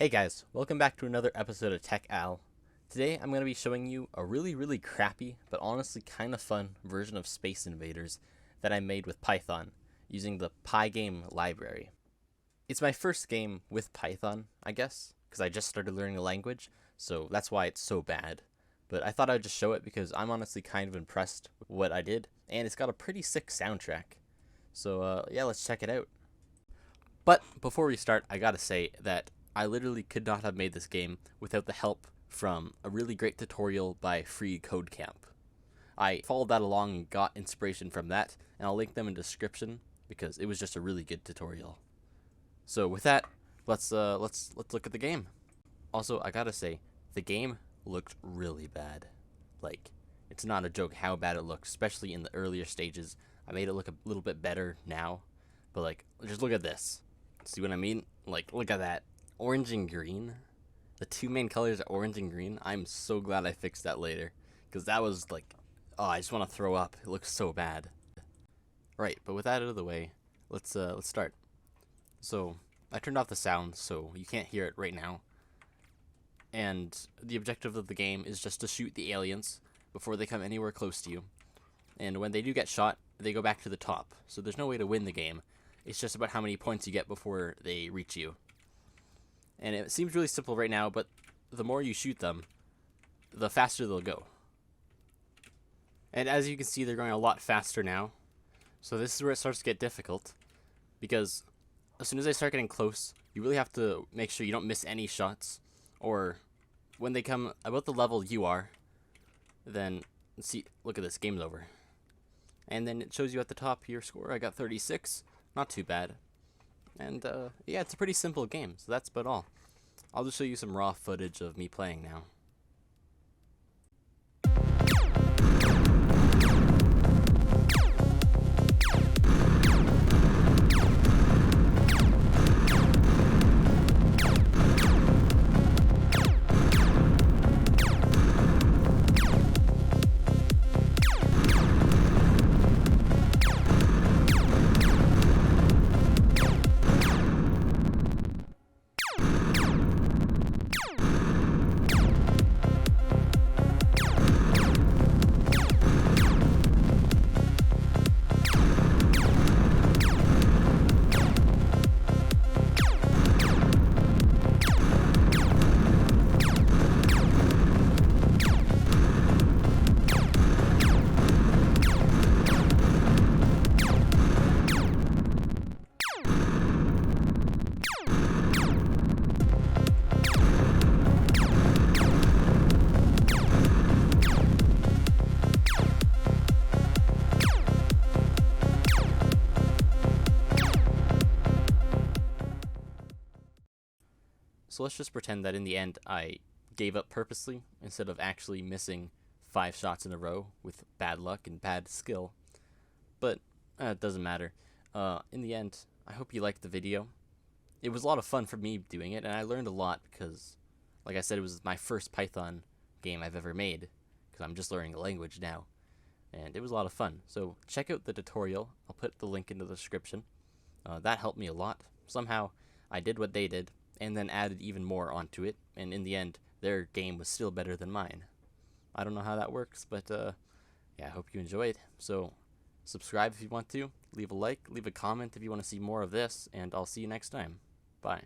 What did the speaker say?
Hey guys, welcome back to another episode of Tech Al. Today I'm going to be showing you a really crappy, but honestly kind of fun version of Space Invaders that I made with Python using the Pygame library. It's my first game with Python, I guess, because I just started learning the language, so that's why it's so bad. But I thought I'd just show it because I'm honestly kind of impressed with what I did, and it's got a pretty sick soundtrack. So yeah, let's check it out. But before we start, I gotta say that I literally could not have made this game without the help from a really great tutorial by Free Code Camp. I followed that along and got inspiration from that, and I'll link them in the description because it was just a really good tutorial. So with that, let's look at the game. Also, I gotta say, the game looked really bad. Like, it's not a joke how bad it looked, especially in the earlier stages. I made it look a little bit better now, but like, just look at this. See what I mean? Like, look at that. Orange and green. The two main colors are orange and green. I'm so glad I fixed that later, because that was like, oh, I just want to throw up. It looks so bad. Right, but with that out of the way, let's start. So I turned off the sound, so you can't hear it right now. And the objective of the game is just to shoot the aliens before they come anywhere close to you. And when they do get shot, they go back to the top. So there's no way to win the game. It's just about how many points you get before they reach you. And it seems really simple right now, but the more you shoot them, the faster they'll go. And as you can see, they're going a lot faster now. So this is where it starts to get difficult, because as soon as they start getting close, you really have to make sure you don't miss any shots, or when they come about the level you are, then see, look at this, game's over. And then it shows you at the top your score. I got 36, not too bad. And yeah, it's a pretty simple game, so that's about all. I'll just show you some raw footage of me playing now. So let's just pretend that in the end I gave up purposely instead of actually missing 5 shots in a row with bad luck and bad skill. But it doesn't matter. In the end, I hope you liked the video. It was a lot of fun for me doing it, and I learned a lot because, like I said, it was my first Python game I've ever made, because I'm just learning the language now. And it was a lot of fun. So check out the tutorial. I'll put the link in the description. That helped me a lot. Somehow I did what they did, and then added even more onto it, and in the end, their game was still better than mine. I don't know how that works, but yeah, I hope you enjoyed. So subscribe if you want to, leave a like, leave a comment if you want to see more of this, and I'll see you next time. Bye.